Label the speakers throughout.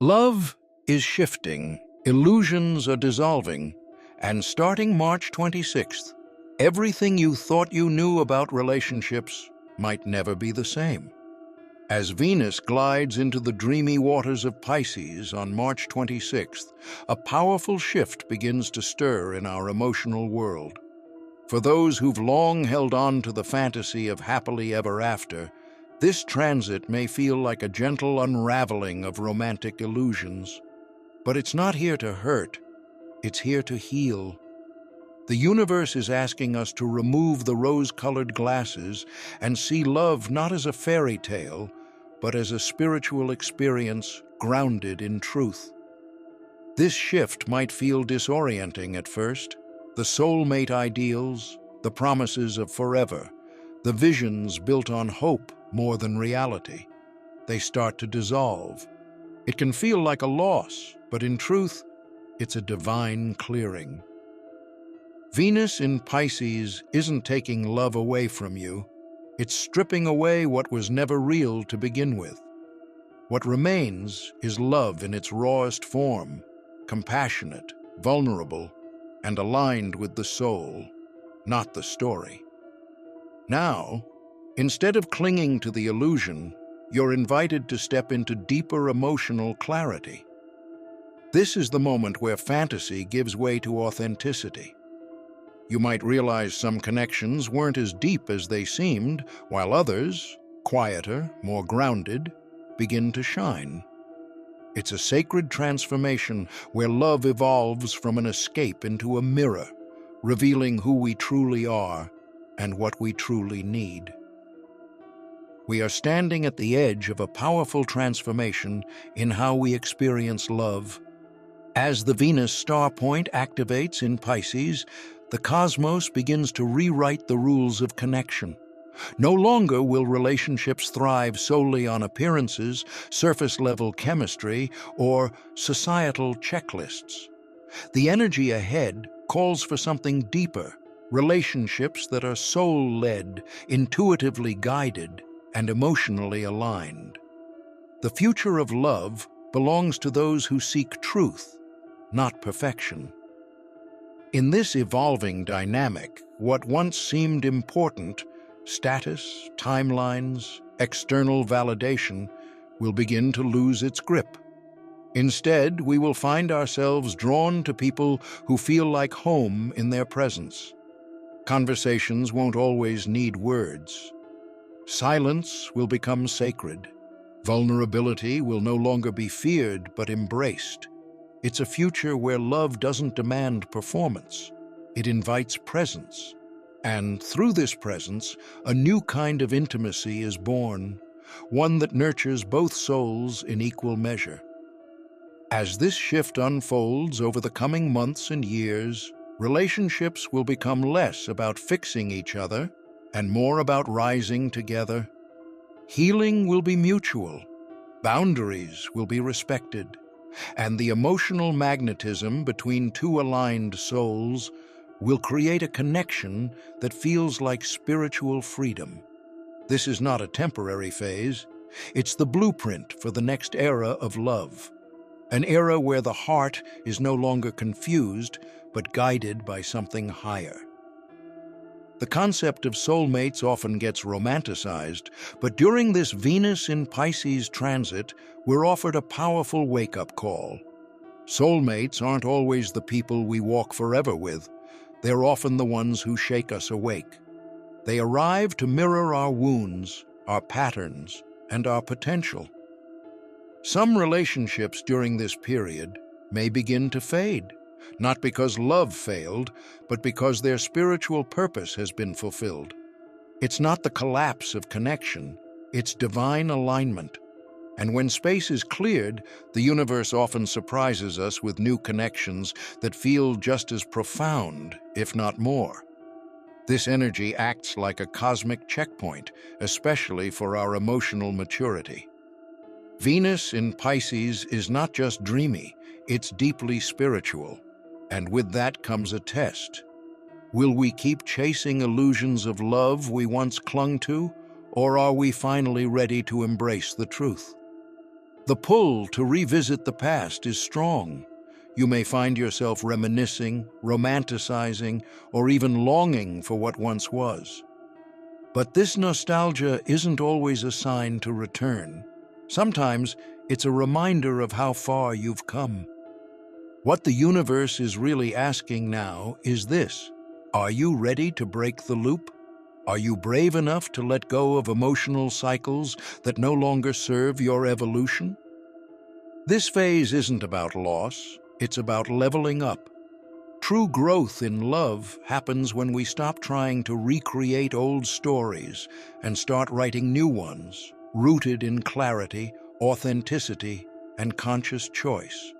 Speaker 1: Love is shifting, illusions are dissolving, and starting March 26th, everything you thought you knew about relationships might never be the same. As Venus glides into the dreamy waters of Pisces on March 26th, a powerful shift begins to stir in our emotional world. For those who've long held on to the fantasy of happily ever after, this transit may feel like a gentle unraveling of romantic illusions. But it's not here to hurt, it's here to heal. The universe is asking us to remove the rose-colored glasses and see love not as a fairy tale, but as a spiritual experience grounded in truth. This shift might feel disorienting at first. The soulmate ideals, the promises of forever, the visions built on hope more than reality. They start to dissolve. It can feel like a loss, but in truth, it's a divine clearing. Venus in Pisces isn't taking love away from you. It's stripping away what was never real to begin with. What remains is love in its rawest form, compassionate, vulnerable, and aligned with the soul, not the story. Now, instead of clinging to the illusion, you're invited to step into deeper emotional clarity. This is the moment where fantasy gives way to authenticity. You might realize some connections weren't as deep as they seemed, while others, quieter, more grounded, begin to shine. It's a sacred transformation where love evolves from an escape into a mirror, revealing who we truly are and what we truly need. We are standing at the edge of a powerful transformation in how we experience love. As the Venus Starpoint activates in Pisces, the cosmos begins to rewrite the rules of connection. No longer will relationships thrive solely on appearances, surface-level chemistry, or societal checklists. The energy ahead calls for something deeper, relationships that are soul-led, intuitively guided, and emotionally aligned. The future of love belongs to those who seek truth, not perfection. In this evolving dynamic, what once seemed important, status, timelines, external validation, will begin to lose its grip. Instead, we will find ourselves drawn to people who feel like home in their presence. Conversations won't always need words. Silence will become sacred. Vulnerability will no longer be feared but embraced. It's a future where love doesn't demand performance. It invites presence. And through this presence, a new kind of intimacy is born, one that nurtures both souls in equal measure. As this shift unfolds over the coming months and years, relationships will become less about fixing each other and more about rising together. Healing will be mutual, boundaries will be respected, and the emotional magnetism between two aligned souls will create a connection that feels like spiritual freedom. This is not a temporary phase. It's the blueprint for the next era of love, an era where the heart is no longer confused but guided by something higher. The concept of soulmates often gets romanticized, but during this Venus in Pisces transit, we're offered a powerful wake-up call. Soulmates aren't always the people we walk forever with. They're often the ones who shake us awake. They arrive to mirror our wounds, our patterns, and our potential. Some relationships during this period may begin to fade, not because love failed, but because their spiritual purpose has been fulfilled. It's not the collapse of connection, it's divine alignment. And when space is cleared, the universe often surprises us with new connections that feel just as profound, if not more. This energy acts like a cosmic checkpoint, especially for our emotional maturity. Venus in Pisces is not just dreamy, it's deeply spiritual. And with that comes a test. Will we keep chasing illusions of love we once clung to, or are we finally ready to embrace the truth? The pull to revisit the past is strong. You may find yourself reminiscing, romanticizing, or even longing for what once was. But this nostalgia isn't always a sign to return. Sometimes it's a reminder of how far you've come. What the universe is really asking now is this: are you ready to break the loop? Are you brave enough to let go of emotional cycles that no longer serve your evolution? This phase isn't about loss, it's about leveling up. True growth in love happens when we stop trying to recreate old stories and start writing new ones, rooted in clarity, authenticity, and conscious choice.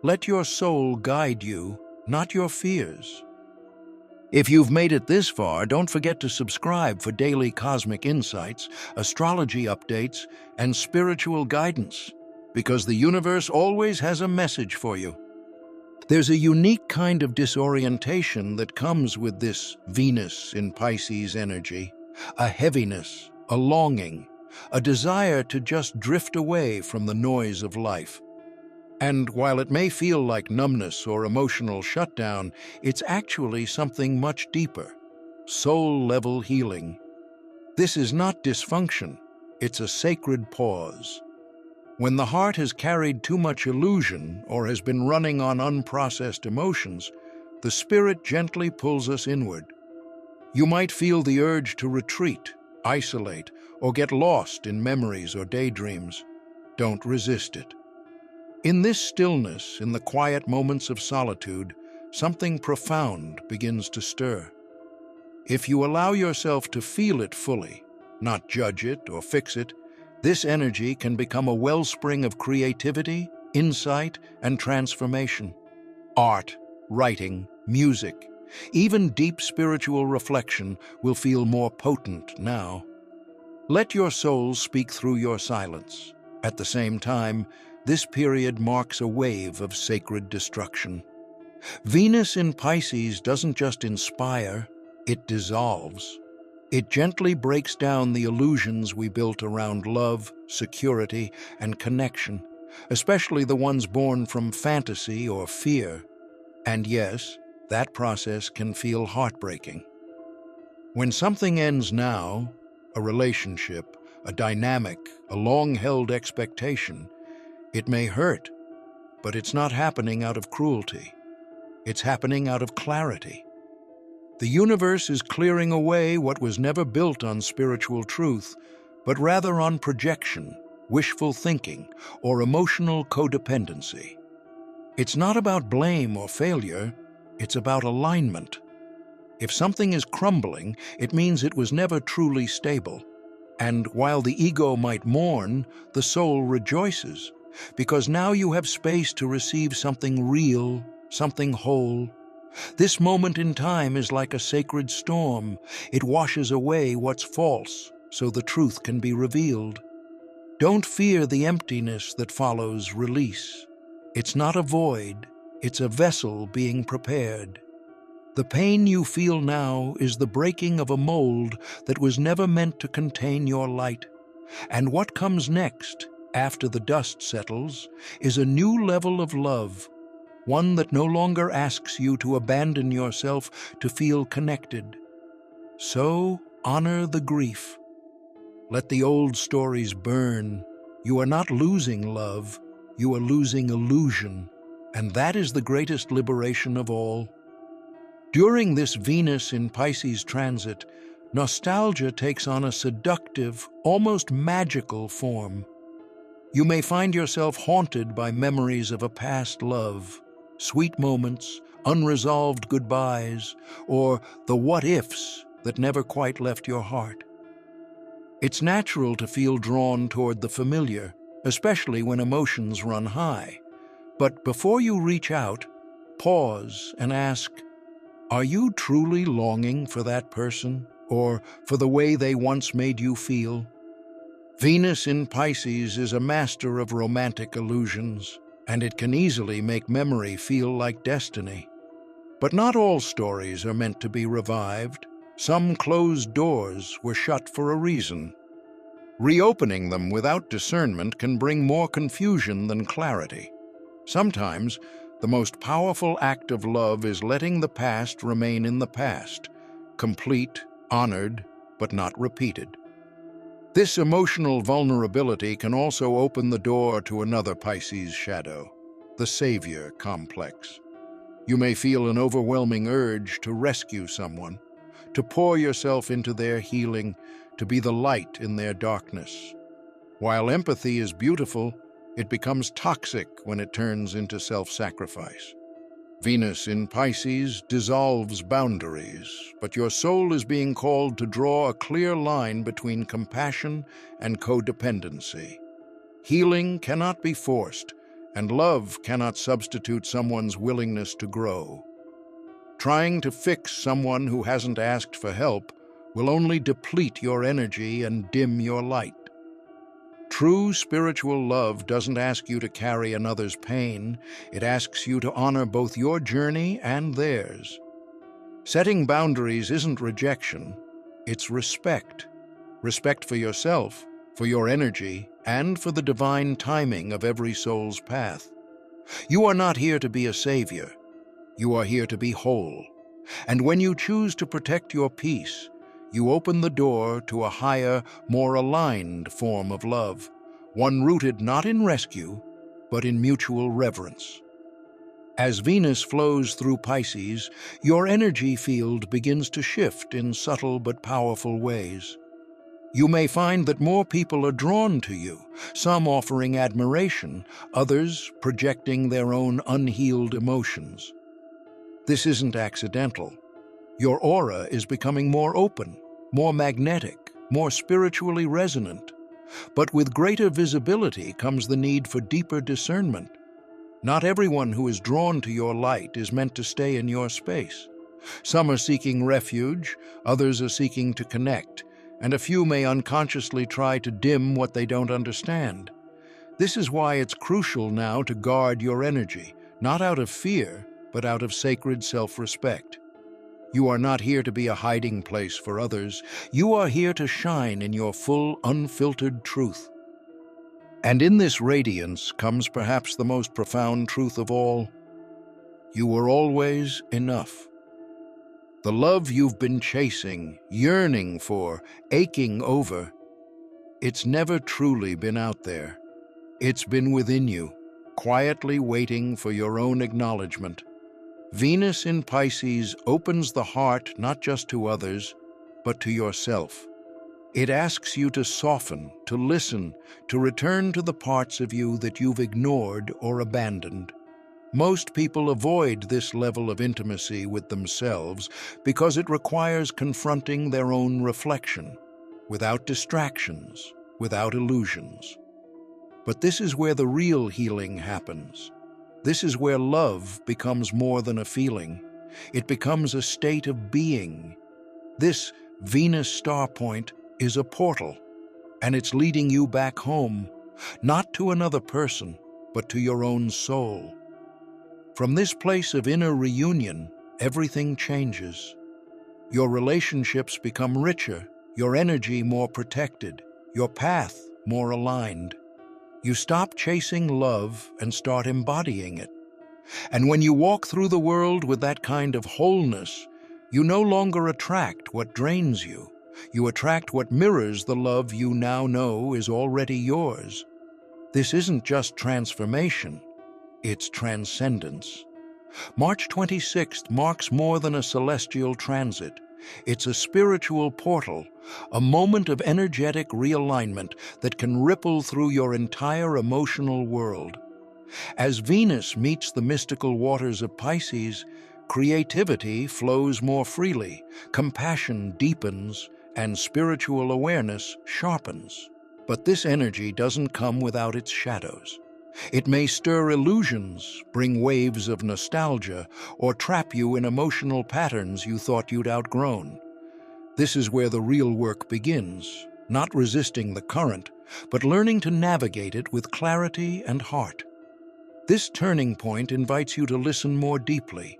Speaker 1: Let your soul guide you, not your fears. If you've made it this far, don't forget to subscribe for daily cosmic insights, astrology updates, and spiritual guidance, because the universe always has a message for you. There's a unique kind of disorientation that comes with this Venus in Pisces energy, a heaviness, a longing, a desire to just drift away from the noise of life. And while it may feel like numbness or emotional shutdown, it's actually something much deeper: soul-level healing. This is not dysfunction, it's a sacred pause. When the heart has carried too much illusion or has been running on unprocessed emotions, the spirit gently pulls us inward. You might feel the urge to retreat, isolate, or get lost in memories or daydreams. Don't resist it. In this stillness, in the quiet moments of solitude, something profound begins to stir. If you allow yourself to feel it fully, not judge it or fix it, this energy can become a wellspring of creativity, insight, and transformation. Art, writing, music, even deep spiritual reflection will feel more potent now. Let your soul speak through your silence. At the same time, this period marks a wave of sacred destruction. Venus in Pisces doesn't just inspire, it dissolves. It gently breaks down the illusions we built around love, security, and connection, especially the ones born from fantasy or fear. And yes, that process can feel heartbreaking. When something ends now, a relationship, a dynamic, a long-held expectation, it may hurt, but it's not happening out of cruelty. It's happening out of clarity. The universe is clearing away what was never built on spiritual truth, but rather on projection, wishful thinking, or emotional codependency. It's not about blame or failure, it's about alignment. If something is crumbling, it means it was never truly stable. And while the ego might mourn, the soul rejoices, because now you have space to receive something real, something whole. This moment in time is like a sacred storm. It washes away what's false, so the truth can be revealed. Don't fear the emptiness that follows release. It's not a void, it's a vessel being prepared. The pain you feel now is the breaking of a mold that was never meant to contain your light. And what comes next, after the dust settles, is a new level of love, one that no longer asks you to abandon yourself to feel connected. So, honor the grief. Let the old stories burn. You are not losing love, you are losing illusion, and that is the greatest liberation of all. During this Venus in Pisces transit, nostalgia takes on a seductive, almost magical form. You may find yourself haunted by memories of a past love, sweet moments, unresolved goodbyes, or the what-ifs that never quite left your heart. It's natural to feel drawn toward the familiar, especially when emotions run high. But before you reach out, pause and ask, are you truly longing for that person, or for the way they once made you feel? Venus in Pisces is a master of romantic illusions, and it can easily make memory feel like destiny. But not all stories are meant to be revived. Some closed doors were shut for a reason. Reopening them without discernment can bring more confusion than clarity. Sometimes, the most powerful act of love is letting the past remain in the past, complete, honored, but not repeated. This emotional vulnerability can also open the door to another Pisces shadow, the savior complex. You may feel an overwhelming urge to rescue someone, to pour yourself into their healing, to be the light in their darkness. While empathy is beautiful, it becomes toxic when it turns into self-sacrifice. Venus in Pisces dissolves boundaries, but your soul is being called to draw a clear line between compassion and codependency. Healing cannot be forced, and love cannot substitute someone's willingness to grow. Trying to fix someone who hasn't asked for help will only deplete your energy and dim your light. True spiritual love doesn't ask you to carry another's pain, it asks you to honor both your journey and theirs. Setting boundaries isn't rejection, it's respect. Respect for yourself, for your energy, and for the divine timing of every soul's path. You are not here to be a savior, you are here to be whole. And when you choose to protect your peace, you open the door to a higher, more aligned form of love, one rooted not in rescue, but in mutual reverence. As Venus flows through Pisces, your energy field begins to shift in subtle but powerful ways. You may find that more people are drawn to you, some offering admiration, others projecting their own unhealed emotions. This isn't accidental. Your aura is becoming more open, more magnetic, more spiritually resonant. But with greater visibility comes the need for deeper discernment. Not everyone who is drawn to your light is meant to stay in your space. Some are seeking refuge, others are seeking to connect, and a few may unconsciously try to dim what they don't understand. This is why it's crucial now to guard your energy, not out of fear, but out of sacred self-respect. You are not here to be a hiding place for others. You are here to shine in your full, unfiltered truth. And in this radiance comes perhaps the most profound truth of all. You were always enough. The love you've been chasing, yearning for, aching over, it's never truly been out there. It's been within you, quietly waiting for your own acknowledgement. Venus in Pisces opens the heart not just to others, but to yourself. It asks you to soften, to listen, to return to the parts of you that you've ignored or abandoned. Most people avoid this level of intimacy with themselves because it requires confronting their own reflection, without distractions, without illusions. But this is where the real healing happens. This is where love becomes more than a feeling. It becomes a state of being. This Venus Starpoint is a portal, and it's leading you back home, not to another person, but to your own soul. From this place of inner reunion, everything changes. Your relationships become richer, your energy more protected, your path more aligned. You stop chasing love and start embodying it. And when you walk through the world with that kind of wholeness, you no longer attract what drains you. You attract what mirrors the love you now know is already yours. This isn't just transformation, it's transcendence. March 26th marks more than a celestial transit. It's a spiritual portal, a moment of energetic realignment that can ripple through your entire emotional world. As Venus meets the mystical waters of Pisces, creativity flows more freely, compassion deepens, and spiritual awareness sharpens. But this energy doesn't come without its shadows. It may stir illusions, bring waves of nostalgia, or trap you in emotional patterns you thought you'd outgrown. This is where the real work begins, not resisting the current, but learning to navigate it with clarity and heart. This turning point invites you to listen more deeply,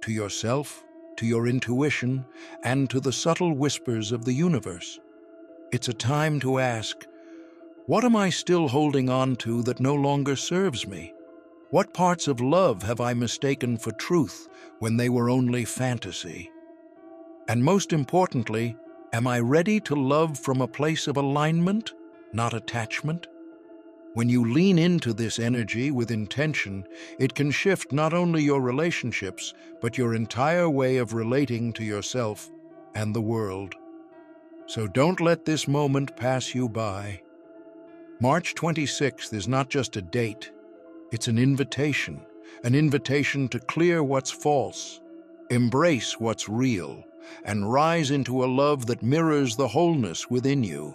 Speaker 1: to yourself, to your intuition, and to the subtle whispers of the universe. It's a time to ask, What am I still holding on to that no longer serves me? What parts of love have I mistaken for truth when they were only fantasy? And most importantly, am I ready to love from a place of alignment, not attachment? When you lean into this energy with intention, it can shift not only your relationships, but your entire way of relating to yourself and the world. So don't let this moment pass you by. March 26th is not just a date, it's an invitation to clear what's false, embrace what's real, and rise into a love that mirrors the wholeness within you.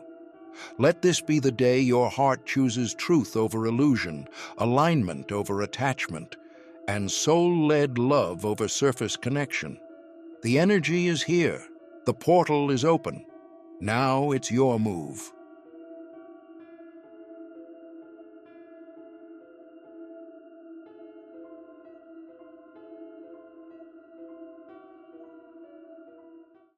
Speaker 1: Let this be the day your heart chooses truth over illusion, alignment over attachment, and soul-led love over surface connection. The energy is here. The portal is open. Now it's your move.